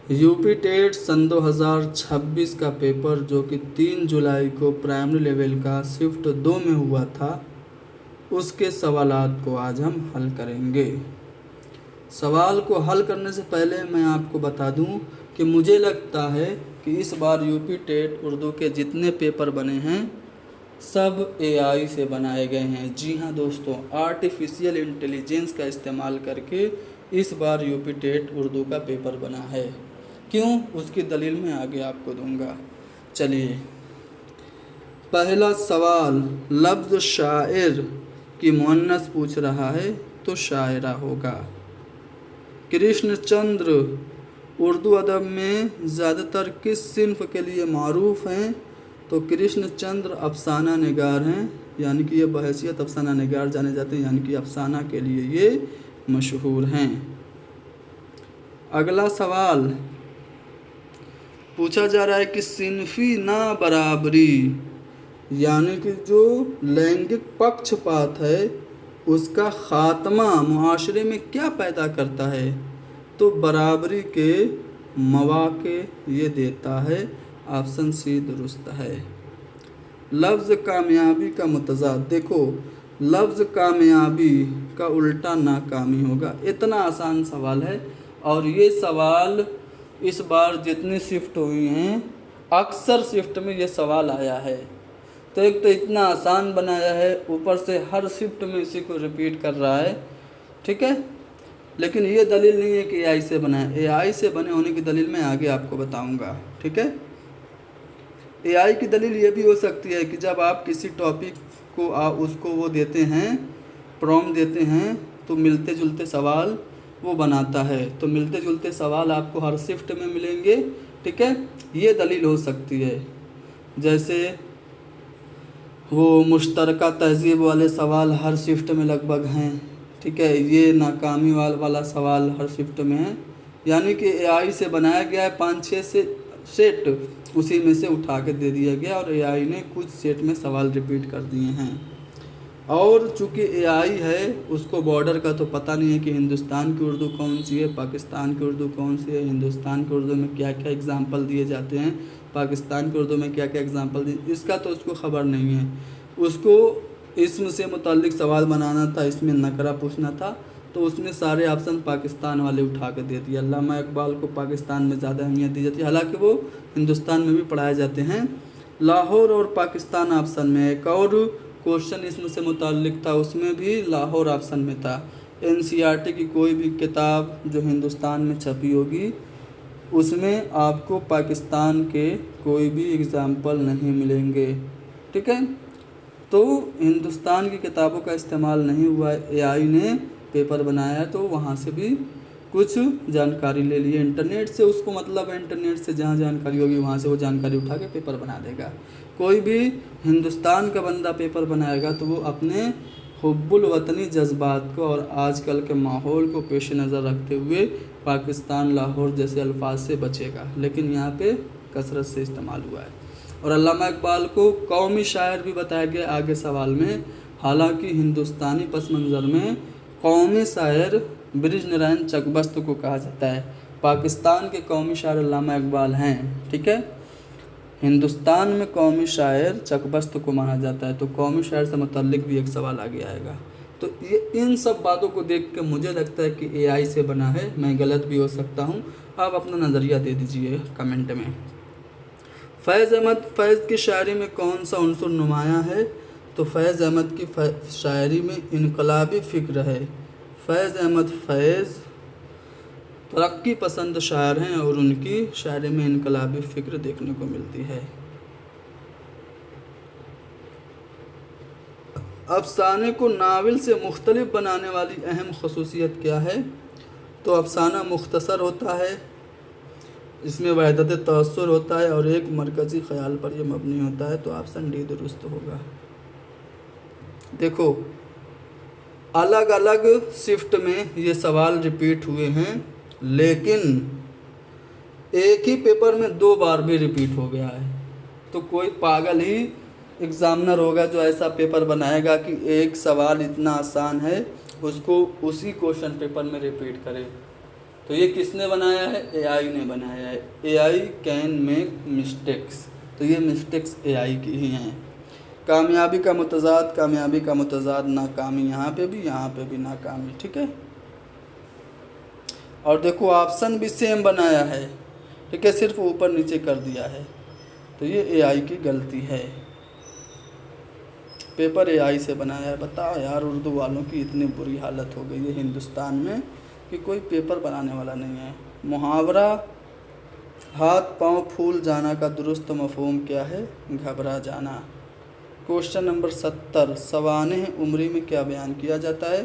UP TET सन 2026 का paper जो कि 3 जुलाई को प्राइमरी लेवल का शिफ्ट 2 में हुआ था, उसके सवालात को आज हम हल करेंगे। सवाल को हल करने से पहले मैं आपको बता दूं कि मुझे लगता है कि इस बार यूपी टेट उर्दू के जितने पेपर बने हैं सब एआई से बनाए गए हैं। जी हाँ दोस्तों, आर्टिफिशियल इंटेलिजेंस का इस्तेमाल करके इस बार यूपी टेट उर्दू का पेपर बना है। क्यों, उसकी दलील मैं आगे आपको दूंगा। चलिए, पहला सवाल, लफ्ज़ शायर की मुअन्नस पूछ रहा है तो शायरा होगा। कृष्णचंद्र उर्दू अदब में ज़्यादातर किस सिन्फ के लिए मारूफ़ हैं? तो कृष्णचंद्र अफसाना निगार हैं, यानी कि ये बहैसियत अफसाना निगार जाने जाते हैं, यानी कि अफसाना के लिए ये मशहूर हैं। अगला सवाल पूछा जा रहा है कि सिन्फ़ी ना बराबरी, यानी कि जो लैंगिक पक्षपात है उसका ख़ात्मा मुआशरे में क्या पैदा करता है? तो बराबरी के मौक़े ये देता है। ऑप्शन सी दुरुस्त है। लफ्ज़ कामयाबी का मुतज़ाद, देखो लफ्ज़ कामयाबी का उल्टा नाकामी होगा। इतना आसान सवाल है और ये सवाल इस बार जितनी शिफ्ट हुई हैं अक्सर शिफ्ट में ये सवाल आया है। तो एक तो इतना आसान बनाया है, ऊपर से हर शिफ्ट में इसी को रिपीट कर रहा है, ठीक है। लेकिन ये दलील नहीं है कि एआई से बना है। एआई से बने होने की दलील मैं आगे आपको बताऊंगा, ठीक है। एआई की दलील ये भी हो सकती है कि जब आप किसी टॉपिक को उसको वो देते हैं, प्रॉम्प्ट देते हैं, तो मिलते जुलते सवाल वो बनाता है। तो मिलते जुलते सवाल आपको हर शिफ्ट में मिलेंगे, ठीक है। ये दलील हो सकती है। जैसे वो मुश्तरका तहज़ीब वाले सवाल हर शिफ्ट में लगभग हैं, ठीक है। ये नाकामी वाला सवाल हर शिफ्ट में है, यानी कि एआई से बनाया गया है 5-6 से सेट, उसी में से उठा के दे दिया गया और एआई ने कुछ सेट में सवाल रिपीट कर दिए हैं। और चूँकि एआई है उसको बॉर्डर का तो पता नहीं है कि हिंदुस्तान की उर्दू कौन सी है, पाकिस्तान की उर्दू कौन सी है, हिंदुस्तान की उर्दू में क्या क्या एग्ज़ाम्पल दिए जाते हैं, पाकिस्तान की उर्दू में क्या क्या एग्ज़ाम्पल दिए, इसका तो उसको ख़बर नहीं है। उसको इसम से मुताल्लिक सवाल बनाना था, इसमें नकरा पूछना था, तो उसने सारे ऑप्शन पाकिस्तान वाले उठा कर दे दिया। अल्लामा इकबाल को पाकिस्तान में ज़्यादा अहमियत दी जाती है, हालांकि वो हिंदुस्तान में भी पढ़ाए जाते हैं। लाहौर और पाकिस्तान ऑप्शन में। एक और क्वेश्चन इसमें से मुताल्लिक था, उसमें भी लाहौर ऑप्शन में था। एनसीईआरटी की कोई भी किताब जो हिंदुस्तान में छपी होगी उसमें आपको पाकिस्तान के कोई भी एग्ज़ाम्पल नहीं मिलेंगे, ठीक है। तो हिंदुस्तान की किताबों का इस्तेमाल नहीं हुआ है, एआई ने पेपर बनाया है, तो वहाँ से भी कुछ जानकारी ले लिए इंटरनेट से। उसको मतलब है इंटरनेट से जहाँ जानकारी होगी वहाँ से वो जानकारी उठा के पेपर बना देगा। कोई भी हिंदुस्तान का बंदा पेपर बनाएगा तो वो अपने हुब्बुल वतनी जज्बात को और आजकल के माहौल को पेश नज़र रखते हुए पाकिस्तान लाहौर जैसे अल्फाज से बचेगा, लेकिन यहाँ पे कसरत से इस्तेमाल हुआ है। और अल्लामा इकबाल को कौमी शायर भी बताया गया आगे सवाल में। हालांकि हिंदुस्तानी पस मंज़र में कौमी शायर ब्रिज नारायण चकबस्त को कहा जाता है। पाकिस्तान के कौमी शायर अल्लामा इकबाल हैं, ठीक है। हिंदुस्तान में कौमी शायर चकबस्त को माना जाता है। तो कौमी शायर से मुताल्लिक भी एक सवाल आगे आएगा। तो ये इन सब बातों को देख के मुझे लगता है कि एआई से बना है। मैं गलत भी हो सकता हूँ, आप अपना नज़रिया दे दीजिए कमेंट में। फैज़ अहमद फैज़ की शायरी में कौन सा उन्सुर नुमायाँ है? तो फैज़ अहमद की शायरी में इनकलाबी फ़िक्र है। फैज़ अहमद फैज़ तरक्की पसंद शायर हैं और उनकी शायरी में इनकलाबी फ़िक्र देखने को मिलती है। अफसाने को नावल से मुख्तलिफ बनाने वाली अहम खसूसियत क्या है? तो अफसाना मुख्तसर होता है, इसमें वहदत तअस्सुर होता है और एक मरकज़ी ख़याल पर यह मबनी होता है। तो ऑप्शन डी दुरुस्त होगा। देखो, अलग अलग शिफ्ट में ये सवाल रिपीट हुए हैं, लेकिन एक ही पेपर में 2 बार भी रिपीट हो गया है। तो कोई पागल ही एग्ज़ामिनर होगा जो ऐसा पेपर बनाएगा कि एक सवाल इतना आसान है उसको उसी क्वेश्चन पेपर में रिपीट करे। تو یہ کس نے بنایا ہے؟ اے آئی نے بنایا ہے. اے آئی کین میک مسٹیکس. تو یہ مسٹیکس اے آئی کی ہی ہیں. کامیابی کا متضاد ناکامی، یہاں پہ بھی ناکامی. ٹھیک ہے. اور دیکھو آپشن بھی سیم بنایا ہے. ٹھیک ہے، صرف اوپر نیچے کر دیا ہے. تو یہ اے آئی کی غلطی ہے. پیپر اے آئی سے بنایا ہے. بتاؤ یار، اردو والوں کی اتنی بری حالت ہو گئی ہے ہندوستان میں کہ کوئی پیپر بنانے والا نہیں ہے. محاورہ ہاتھ پاؤں پھول جانا کا درست مفہوم کیا ہے؟ گھبرا جانا. Question number 70. سوانح عمری میں کیا بیان کیا جاتا ہے؟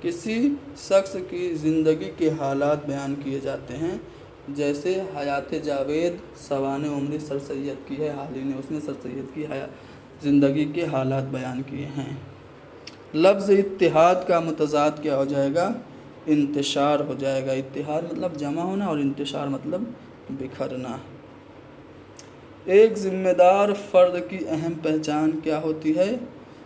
کسی شخص کی زندگی کے حالات بیان کیے جاتے ہیں. جیسے حیات جاوید سوانح عمری سر سید کی ہے، حال ہی نے اس نے سر سید کی زندگی کے حالات بیان کیے ہیں. لفظ اتحاد کا متضاد کیا ہو جائے گا؟ انتشار ہو جائے گا. اتحاد مطلب جمع ہونا اور انتشار مطلب بکھرنا. ایک ذمہ دار فرد کی اہم پہچان کیا ہوتی ہے؟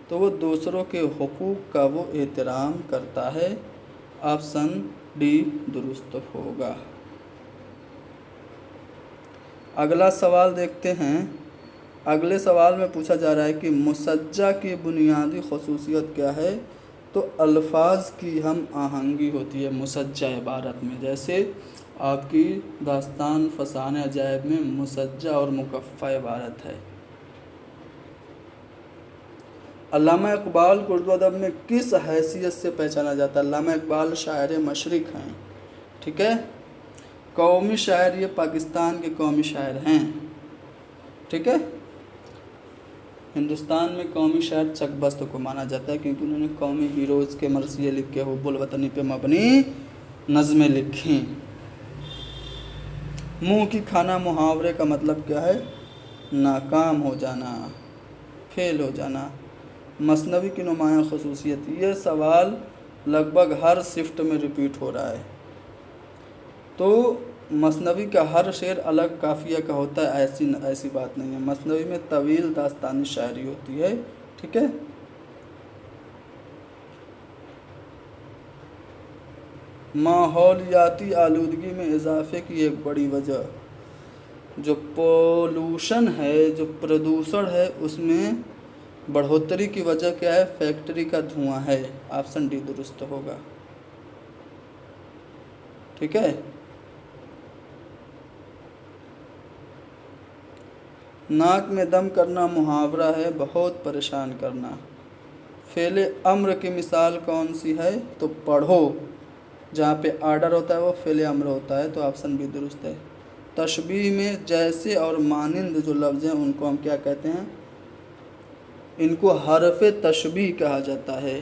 تو وہ دوسروں کے حقوق کا وہ احترام کرتا ہے. آپشن ڈی درست ہوگا. اگلا سوال دیکھتے ہیں. اگلے سوال میں پوچھا جا رہا ہے کہ مسجع کی بنیادی خصوصیت کیا ہے؟ تو الفاظ کی ہم آہنگی ہوتی ہے مسجع عبارت میں. جیسے آپ کی داستان فسانہ عجائب میں مسجع اور مکفّہ عبارت ہے. علامہ اقبال کو اردو ادب میں کس حیثیت سے پہچانا جاتا ہے؟ علامہ اقبال شاعر مشرق ہیں. ٹھیک ہے. قومی شاعر، یہ پاکستان کے قومی شاعر ہیں. ٹھیک ہے. ہندوستان میں قومی شاعر چک بست کو مانا جاتا ہے کیونکہ انہوں نے قومی ہیروز کے مرثیے لکھے، حب الوطنی پہ مبنی نظمیں لکھیں. منہ کی کھانا محاورے کا مطلب کیا ہے؟ ناکام ہو جانا، فیل ہو جانا. مثنوی کی نمایاں خصوصیت. یہ سوال لگ بھگ ہر شفٹ میں ریپیٹ ہو رہا ہے. تو مثنوی کا ہر شعر الگ قافیہ کا ہوتا ہے، ایسی بات نہیں ہے. مثنوی میں طویل داستانی شاعری ہوتی ہے. ٹھیک ہے. ماحولیاتی آلودگی میں اضافے کی ایک بڑی وجہ جو پولوشن ہے، جو پردوشن ہے، اس میں بڑھوتری کی وجہ کیا ہے؟ فیکٹری کا دھواں ہے. آپشن ڈی درست ہوگا. ٹھیک ہے. ناک میں دم کرنا محاورہ ہے بہت پریشان کرنا. فعل امر کی مثال کون سی ہے؟ تو پڑھو. جہاں پہ آرڈر ہوتا ہے وہ فعل امر ہوتا ہے. تو آپشن بھی درست ہے. تشبیہ میں جیسے اور مانند جو لفظ ہیں ان کو ہم کیا کہتے ہیں؟ ان کو حرف تشبیہ کہا جاتا ہے.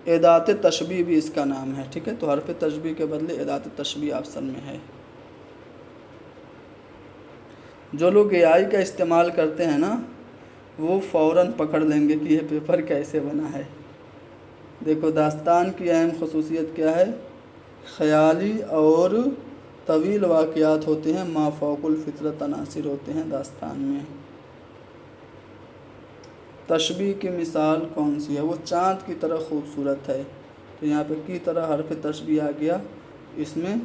ادات تشبیہ بھی اس کا نام ہے. ٹھیک ہے. تو حرف تشبیہ کے بدلے ادات تشبیہ آپشن میں ہے. جو لوگ اے آئی کا استعمال کرتے ہیں نا، وہ فوراً پکڑ لیں گے کہ یہ پیپر کیسے بنا ہے. دیکھو داستان کی اہم خصوصیت کیا ہے؟ خیالی اور طویل واقعات ہوتے ہیں، ما فوق الفطرت عناصر ہوتے ہیں داستان میں. تشبیہ کی مثال کون سی ہے؟ وہ چاند کی طرح خوبصورت ہے. تو یہاں پہ کی طرح حرف تشبیہ آ گیا اس میں،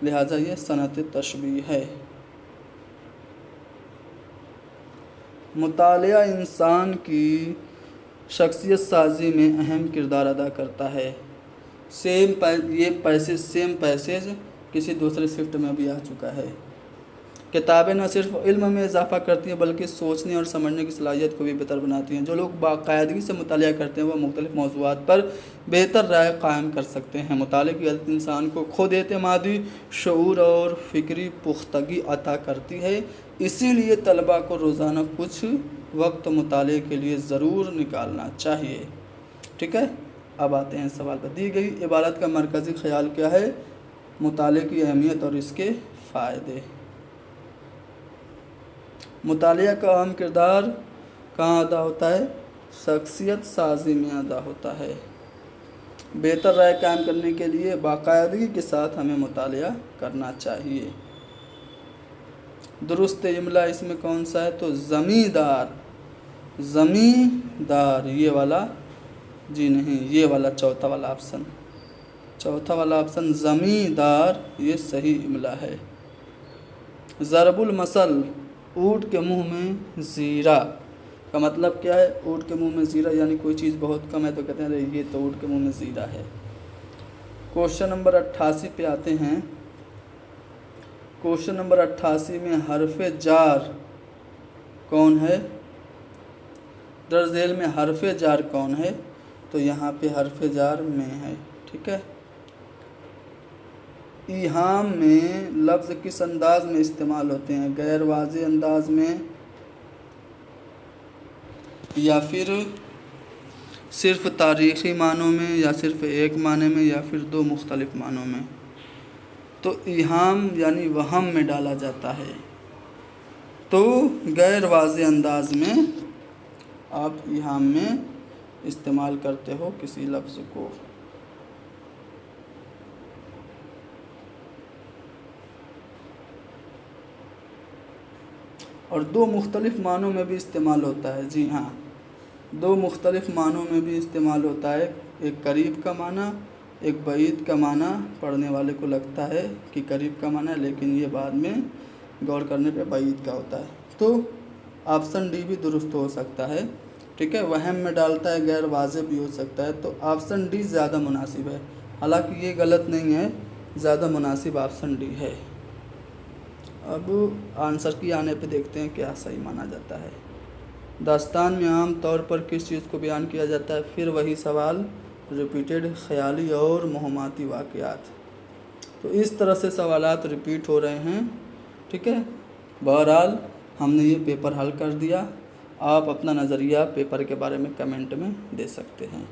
لہٰذا یہ صنعت تشبیہ ہے. مطالعہ انسان کی شخصیت سازی میں اہم کردار ادا کرتا ہے. سیم پیسیج کسی دوسرے شفٹ میں بھی آ چکا ہے. کتابیں نہ صرف علم میں اضافہ کرتی ہیں بلکہ سوچنے اور سمجھنے کی صلاحیت کو بھی بہتر بناتی ہیں. جو لوگ باقاعدگی سے مطالعہ کرتے ہیں وہ مختلف موضوعات پر بہتر رائے قائم کر سکتے ہیں. مطالعے کی عادت انسان کو خود اعتمادی، شعور اور فکری پختگی عطا کرتی ہے. اسی لیے طلباء کو روزانہ کچھ وقت مطالعے کے لیے ضرور نکالنا چاہیے. ٹھیک ہے. اب آتے ہیں سوال پر. دی گئی عبارت کا مرکزی خیال کیا ہے؟ مطالعے کی اہمیت اور اس کے فائدے. مطالعہ کا اہم کردار کہاں ادا ہوتا ہے؟ شخصیت سازی میں ادا ہوتا ہے. بہتر رائے قائم کرنے کے لیے باقاعدگی کے ساتھ ہمیں مطالعہ کرنا چاہیے. درست جملہ اس میں کون سا ہے؟ تو زمیندار. زمیندار یہ والا، جی نہیں، یہ والا چوتھا والا آپشن. चौथा वाला ऑप्शन ज़मींदार, ये सही इमला है। ज़रबुल मसल, ऊँट के मुंह में ज़ीरा का मतलब क्या है? ऊँट के मुंह में ज़ीरा यानी कोई चीज़ बहुत कम है तो कहते हैं ये तो ऊँट के मुंह में ज़ीरा है। क्वेश्चन नंबर 88 पे आते हैं। क्वेश्चन नंबर 88 में हरफ़े जार कौन है? दर्ज झेल में हरफ़े जार कौन है? तो यहाँ पे हरफ़े जार में है। ठीक है। ईहाम में लफ्ज़ किस अंदाज में इस्तेमाल होते हैं? गैर वाज़े अंदाज में, या फिर सिर्फ़ तारीख़ी मानों में, या सिर्फ़ एक माने में, या फिर दो मुख्तलिफ़ मानों में? तो ईहाम यानी वहम में डाला जाता है। तो गैर वाज़े अंदाज में आप ईहाम में इस्तेमाल करते हो किसी लफ्ज़ को। और दो मुख्तलिफ़ मानों में भी इस्तेमाल होता है। जी हाँ, दो मुख्तलिफ़ मानों में भी इस्तेमाल होता है। एक करीब का माना, एक बईद का माना। पढ़ने वाले को लगता है कि करीब का माना है, लेकिन ये बाद में गौर करने पे बईद का होता है। तो ऑप्शन डी भी दुरुस्त हो सकता है। ठीक है, वहम में डालता है, गैर वाज़े भी हो सकता है। तो ऑप्शन डी ज़्यादा मुनासिब है। हालांकि ये गलत नहीं है, ज़्यादा मुनासिब ऑप्शन डी है। अब आंसर की आने पे देखते हैं क्या सही माना जाता है। दास्तान में आम तौर पर किस चीज़ को बयान किया जाता है? फिर वही सवाल, रिपीटेड ख़याली और मोहमाती वाक़यात। तो इस तरह से सवालात रिपीट हो रहे हैं। ठीक है, बहरहाल हमने ये पेपर हल कर दिया। आप अपना नज़रिया पेपर के बारे में कमेंट में दे सकते हैं।